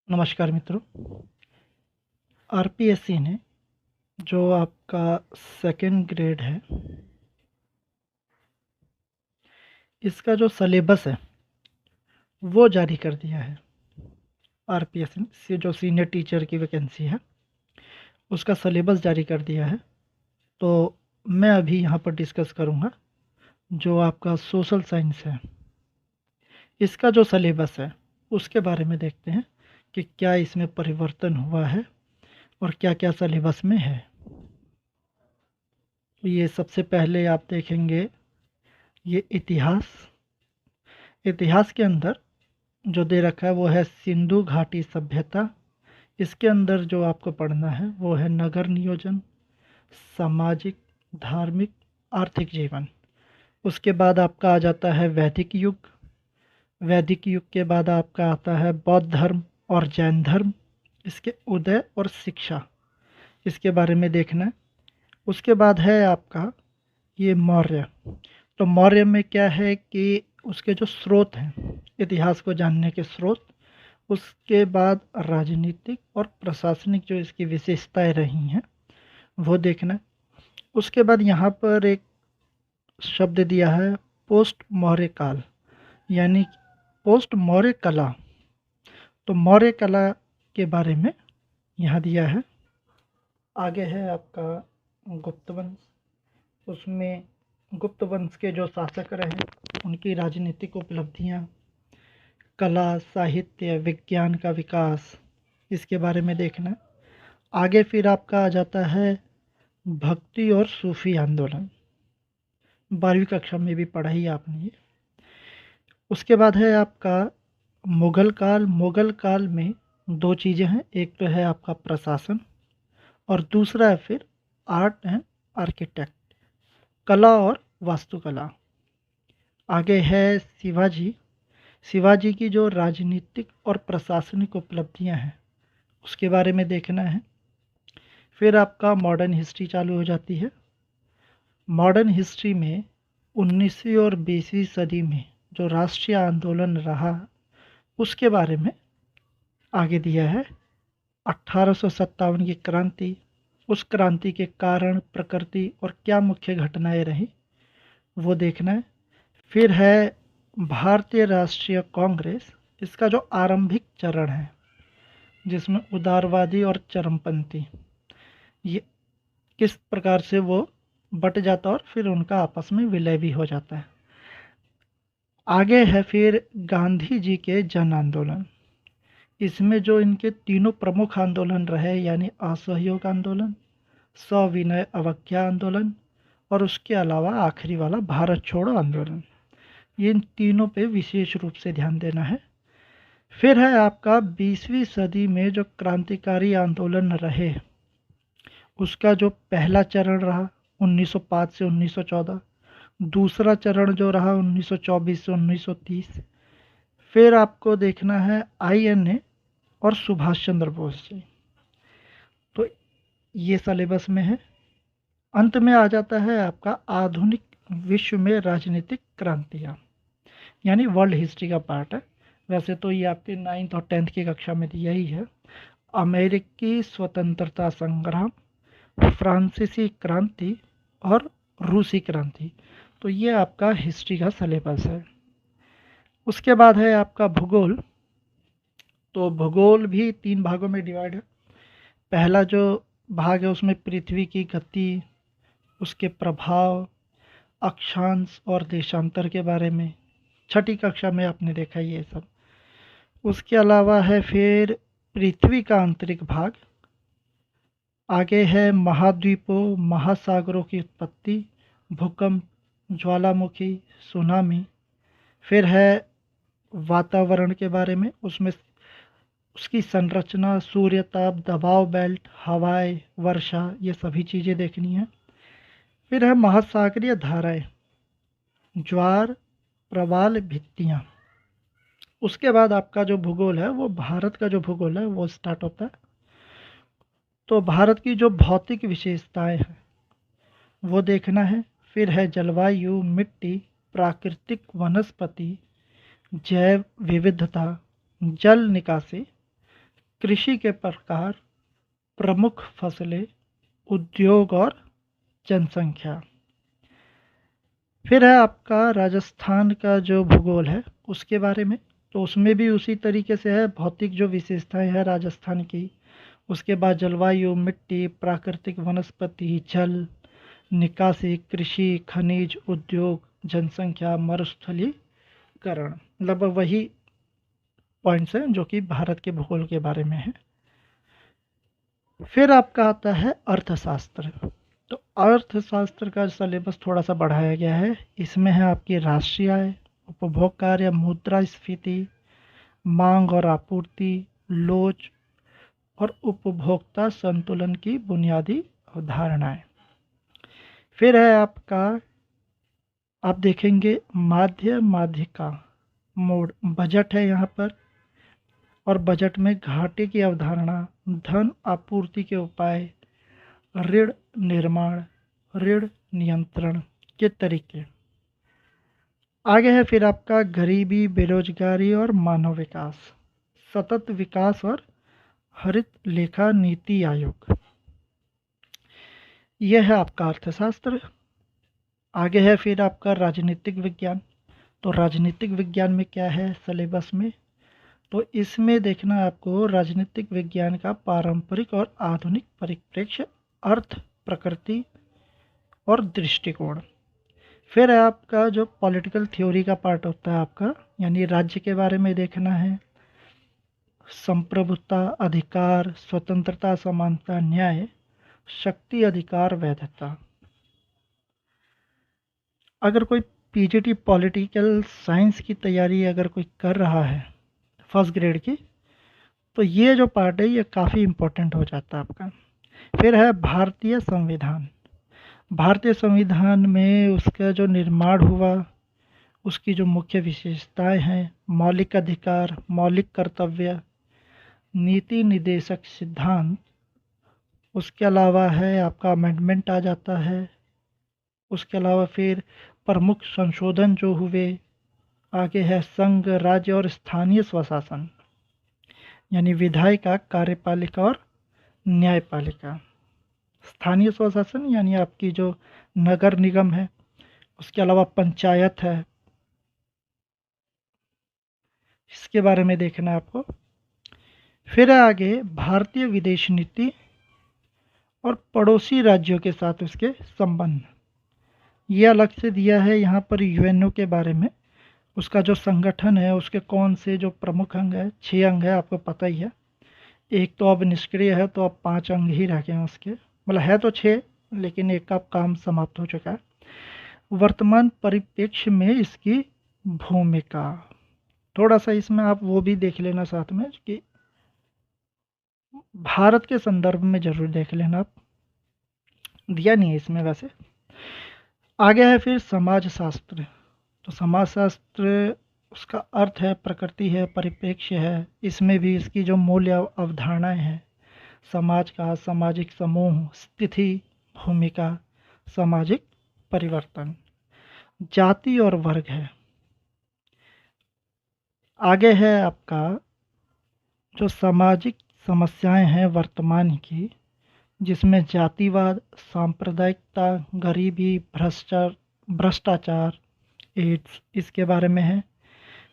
नमस्कार मित्रों। आरपीएससी ने जो आपका सेकंड ग्रेड है, इसका जो सलेबस है वो जारी कर दिया है। आरपीएससी से जो सीनियर टीचर की वैकेंसी है उसका सलेबस जारी कर दिया है। तो मैं अभी यहाँ पर डिस्कस करूँगा जो आपका सोशल साइंस है, इसका जो सलेबस है उसके बारे में देखते हैं कि क्या इसमें परिवर्तन हुआ है और क्या क्या सलेबस में है। तो ये सबसे पहले आप देखेंगे ये इतिहास। इतिहास के अंदर जो दे रखा है वो है सिंधु घाटी सभ्यता। इसके अंदर जो आपको पढ़ना है वो है नगर नियोजन, सामाजिक, धार्मिक, आर्थिक जीवन। उसके बाद आपका आ जाता है वैदिक युग। वैदिक युग के बाद आपका आता है बौद्ध धर्म और जैन धर्म, इसके उदय और शिक्षा, इसके बारे में देखना है। उसके बाद है आपका ये मौर्य। तो मौर्य में क्या है कि उसके जो स्रोत हैं, इतिहास को जानने के स्रोत, उसके बाद राजनीतिक और प्रशासनिक जो इसकी विशेषताएं रही हैं वो देखना है। उसके बाद यहाँ पर एक शब्द दिया है पोस्ट मौर्य काल, यानी पोस्ट मौर्य कला। तो मौर्य कला के बारे में यहाँ दिया है। आगे है आपका गुप्त वंश। उसमें गुप्त वंश के जो शासक रहे उनकी राजनीतिक उपलब्धियाँ, कला, साहित्य, विज्ञान का विकास, इसके बारे में देखना है। आगे फिर आपका आ जाता है भक्ति और सूफी आंदोलन। 12वीं कक्षा में भी पढ़ा ही आपने ये। उसके बाद है आपका मुगल काल। मुगल काल में दो चीज़ें हैं, एक तो है आपका प्रशासन और दूसरा है फिर आर्ट एंड आर्किटेक्ट, कला और वास्तुकला। आगे है शिवाजी। शिवाजी की जो राजनीतिक और प्रशासनिक उपलब्धियां हैं उसके बारे में देखना है। फिर आपका मॉडर्न हिस्ट्री चालू हो जाती है। मॉडर्न हिस्ट्री में 19वीं और 20वीं सदी में जो राष्ट्रीय आंदोलन रहा उसके बारे में आगे दिया है। 1857 की क्रांति, उस क्रांति के कारण, प्रकृति और क्या मुख्य घटनाएं रही वो देखना है। फिर है भारतीय राष्ट्रीय कांग्रेस। इसका जो आरंभिक चरण है जिसमें उदारवादी और चरमपंथी, ये किस प्रकार से वो बट जाता है और फिर उनका आपस में विलय भी हो जाता है। आगे है फिर गांधी जी के जन आंदोलन। इसमें जो इनके तीनों प्रमुख आंदोलन रहे यानी असहयोग आंदोलन, सविनय अवज्ञा आंदोलन और उसके अलावा आखिरी वाला भारत छोड़ो आंदोलन, ये इन तीनों पे विशेष रूप से ध्यान देना है। फिर है आपका 20वीं सदी में जो क्रांतिकारी आंदोलन रहे उसका जो पहला चरण रहा 1905 से 1914, दूसरा चरण जो रहा 1924 से 1930। फिर आपको देखना है आईएनए और सुभाष चंद्र बोस जी। तो ये सिलेबस में है। अंत में आ जाता है आपका आधुनिक विश्व में राजनीतिक क्रांतियाँ, यानी वर्ल्ड हिस्ट्री का पार्ट है। वैसे तो ये आपके 9th और 10th की कक्षा में दिया ही है। अमेरिकी स्वतंत्रता संग्राम, फ्रांसीसी क्रांति और रूसी क्रांति। तो ये आपका हिस्ट्री का सिलेबस है। उसके बाद है आपका भूगोल। तो भूगोल भी 3 भागों में डिवाइड है। पहला जो भाग है उसमें पृथ्वी की गति, उसके प्रभाव, अक्षांश और देशांतर के बारे में 6ठी कक्षा में आपने देखा ये सब। उसके अलावा है फिर पृथ्वी का आंतरिक भाग। आगे है महाद्वीपों, महासागरों की उत्पत्ति, भूकंप, ज्वालामुखी, सुनामी। फिर है वातावरण के बारे में, उसमें उसकी संरचना, सूर्यताप, दबाव बेल्ट, हवाएं, वर्षा, ये सभी चीज़ें देखनी है। फिर है महासागरीय धाराएं, ज्वार, प्रवाल, भित्तियाँ। उसके बाद आपका जो भूगोल है वो भारत का जो भूगोल है वो स्टार्ट होता है। तो भारत की जो भौतिक विशेषताएं हैं वो देखना है। फिर है जलवायु, मिट्टी, प्राकृतिक वनस्पति, जैव विविधता, जल निकासी, कृषि के प्रकार, प्रमुख फसलें, उद्योग और जनसंख्या। फिर है आपका राजस्थान का जो भूगोल है उसके बारे में, तो उसमें भी उसी तरीके से है, भौतिक जो विशेषताएं हैं राजस्थान की। उसके बाद जलवायु, मिट्टी, प्राकृतिक वनस्पति, जल निकासी, कृषि, खनिज, उद्योग, जनसंख्या, मरुस्थलीकरण। लगभग वही पॉइंट्स हैं जो कि भारत के भूगोल के बारे में है। फिर आपका आता है अर्थशास्त्र। तो अर्थशास्त्र का सिलेबस थोड़ा सा बढ़ाया गया है। इसमें है आपकी राष्ट्रीय आय, उपभोग कार्य, मुद्रास्फीति, मांग और आपूर्ति, लोच और उपभोक्ता संतुलन की बुनियादी अवधारणाएं। फिर है आपका, आप देखेंगे माध्य माध्यिका मोड, बजट है यहाँ पर। और बजट में घाटे की अवधारणा, धन आपूर्ति के उपाय, ऋण निर्माण, ऋण नियंत्रण के तरीके। आगे है फिर आपका गरीबी, बेरोजगारी और मानव विकास, सतत विकास और हरित लेखा नीति आयोग। यह है आपका अर्थशास्त्र। आगे है फिर आपका राजनीतिक विज्ञान। तो राजनीतिक विज्ञान में क्या है सिलेबस में, तो इसमें देखना आपको राजनीतिक विज्ञान का पारंपरिक और आधुनिक परिप्रेक्ष्य, अर्थ, प्रकृति और दृष्टिकोण। फिर है आपका जो पॉलिटिकल थ्योरी का पार्ट होता है आपका, यानी राज्य के बारे में देखना है, संप्रभुता, अधिकार, स्वतंत्रता, समानता, न्याय, शक्ति, अधिकार, वैधता। अगर कोई पीजीटी पॉलिटिकल साइंस की तैयारी अगर कोई कर रहा है फर्स्ट ग्रेड की, तो ये जो पार्ट है ये काफ़ी इम्पोर्टेंट हो जाता है आपका। फिर है भारतीय संविधान। भारतीय संविधान में उसका जो निर्माण हुआ, उसकी जो मुख्य विशेषताएं हैं, मौलिक अधिकार, मौलिक कर्तव्य, नीति निदेशक सिद्धांत, उसके अलावा है आपका अमेंडमेंट आ जाता है। उसके अलावा फिर प्रमुख संशोधन जो हुए, आगे है संघ, राज्य और स्थानीय स्वशासन, यानी विधायिका, कार्यपालिका और न्यायपालिका। स्थानीय स्वशासन यानी आपकी जो नगर निगम है, उसके अलावा पंचायत है, इसके बारे में देखना है आपको। फिर है आगे भारतीय विदेश नीति और पड़ोसी राज्यों के साथ उसके संबंध। ये अलग से दिया है यहाँ पर यूएनओ के बारे में। उसका जो संगठन है उसके कौन से जो प्रमुख अंग है, 6 अंग है, आपको पता ही है। एक तो अब निष्क्रिय है, तो अब 5 अंग ही रह गए हैं उसके, मतलब है तो 6, लेकिन एक का काम समाप्त हो चुका है। वर्तमान परिप्रेक्ष्य में इसकी भूमिका, थोड़ा सा इसमें आप वो भी देख लेना साथ में कि भारत के संदर्भ में जरूर देख लेना आप, दिया नहीं है इसमें वैसे। आगे है फिर समाजशास्त्र। तो समाजशास्त्र उसका अर्थ है, प्रकृति है, परिप्रेक्ष्य है। इसमें भी इसकी जो मूल्य अवधारणाएं हैं, समाज का, सामाजिक समूह, स्थिति, भूमिका, सामाजिक परिवर्तन, जाति और वर्ग है। आगे है आपका जो सामाजिक समस्याएं हैं वर्तमान की, जिसमें जातिवाद, सांप्रदायिकता, गरीबी, भ्रष्टाचार, एड्स, इसके बारे में है।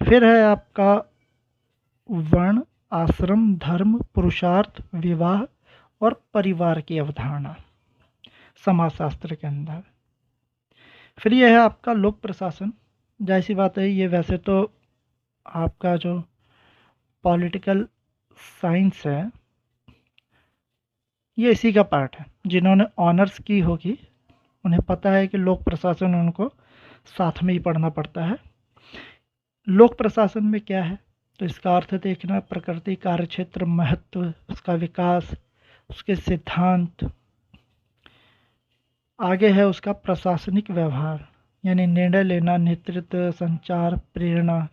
फिर है आपका वर्ण, आश्रम, धर्म, पुरुषार्थ, विवाह और परिवार की अवधारणा समाजशास्त्र के अंदर। फिर यह है आपका लोक प्रशासन। जाहिर सी बात है, ये वैसे तो आपका जो पॉलिटिकल साइंस है ये इसी का पार्ट है। जिन्होंने ऑनर्स की होगी उन्हें पता है कि लोक प्रशासन उनको साथ में ही पढ़ना पड़ता है। लोक प्रशासन में क्या है, तो इसका अर्थ देखना, प्रकृति, कार्यक्षेत्र, महत्व, उसका विकास, उसके सिद्धांत। आगे है उसका प्रशासनिक व्यवहार, यानी निर्णय लेना, नेतृत्व, संचार, प्रेरणा।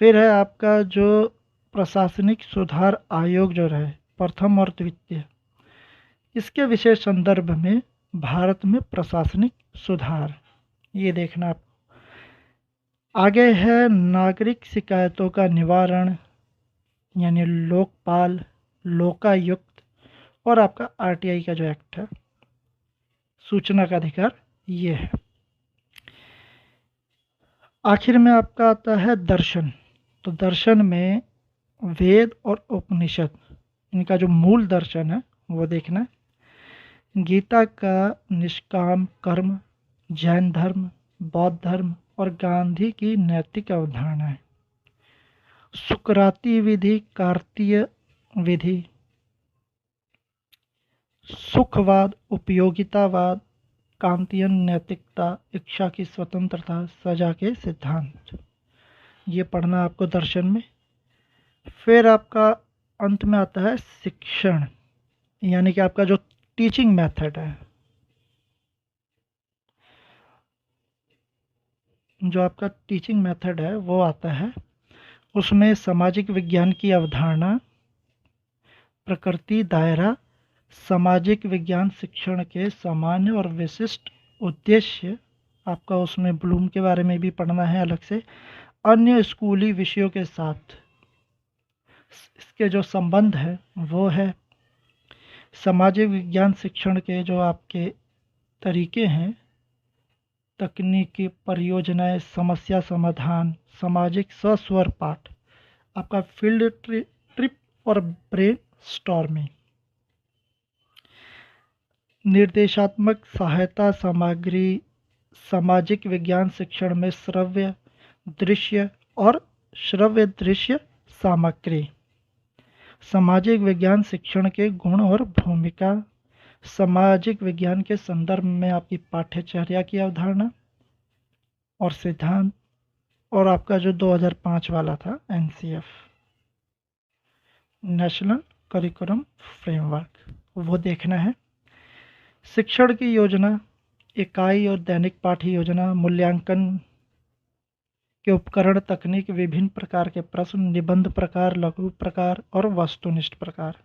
फिर है आपका जो प्रशासनिक सुधार आयोग जो रहे, प्रथम और द्वितीय, इसके विशेष संदर्भ में भारत में प्रशासनिक सुधार, ये देखना आप। आगे है नागरिक शिकायतों का निवारण, यानी लोकपाल, लोकायुक्त और आपका आरटीआई का जो एक्ट है, सूचना का अधिकार, ये है। आखिर में आपका आता है दर्शन। तो दर्शन में वेद और उपनिषद, इनका जो मूल दर्शन है वो देखना है। गीता का निष्काम कर्म, जैन धर्म, बौद्ध धर्म और गांधी की नैतिक अवधारणा है। सुकराती विधि, कार्तीय विधि, सुखवाद, उपयोगितावाद, कांतियन नैतिकता, इच्छा की स्वतंत्रता, सजा के सिद्धांत, ये पढ़ना आपको दर्शन में। फिर आपका अंत में आता है शिक्षण, यानी कि आपका जो टीचिंग मेथड है, जो आपका टीचिंग मेथड है वो आता है। उसमें सामाजिक विज्ञान की अवधारणा, प्रकृति, दायरा, सामाजिक विज्ञान शिक्षण के सामान्य और विशिष्ट उद्देश्य, आपका उसमें ब्लूम के बारे में भी पढ़ना है अलग से। अन्य स्कूली विषयों के साथ इसके जो संबंध है वो है। सामाजिक विज्ञान शिक्षण के जो आपके तरीके हैं, तकनीकी परियोजनाएं, समस्या समाधान, सामाजिक सस्वर पाठ, आपका फील्ड ट्रिप और ब्रेन स्टॉर्मिंग, निर्देशात्मक सहायता सामग्री, सामाजिक विज्ञान शिक्षण में श्रव्य दृश्य और श्रव्य दृश्य सामग्री, सामाजिक विज्ञान शिक्षण के गुण और भूमिका, सामाजिक विज्ञान के संदर्भ में आपकी पाठ्यचर्या की अवधारणा और सिद्धांत, और आपका जो 2005 वाला था एनसीएफ, नेशनल करिकुलम फ्रेमवर्क, वो देखना है। शिक्षण की योजना, इकाई और दैनिक पाठ्य योजना, मूल्यांकन के उपकरण, तकनीक, विभिन्न प्रकार के प्रश्न, निबंध प्रकार, लघु प्रकार और वस्तुनिष्ठ प्रकार,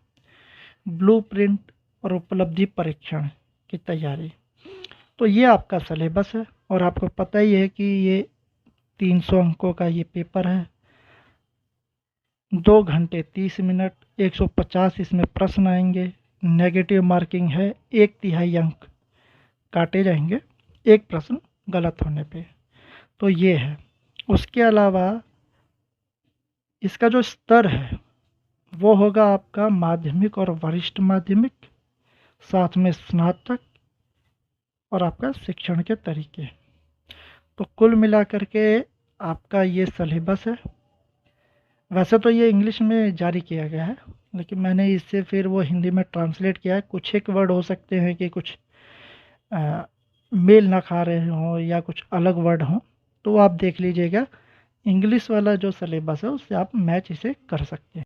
ब्लूप्रिंट और उपलब्धि परीक्षण की तैयारी। तो ये आपका सिलेबस है और आपको पता ही है कि ये 300 अंकों का ये पेपर है। 2 घंटे 30 मिनट, 150 इसमें प्रश्न आएंगे। नेगेटिव मार्किंग है, 1/3 अंक काटे जाएंगे एक प्रश्न गलत होने पे। तो ये है। उसके अलावा इसका जो स्तर है वो होगा आपका माध्यमिक और वरिष्ठ माध्यमिक, साथ में स्नातक और आपका शिक्षण के तरीके। तो कुल मिलाकर के आपका ये सिलेबस है। वैसे तो ये इंग्लिश में जारी किया गया है, लेकिन मैंने इससे फिर वो हिंदी में ट्रांसलेट किया है। कुछ एक वर्ड हो सकते हैं कि कुछ मेल ना खा रहे हों या कुछ अलग वर्ड हों, तो आप देख लीजिएगा। इंग्लिश वाला जो सिलेबस है उससे आप मैच इसे कर सकते हैं।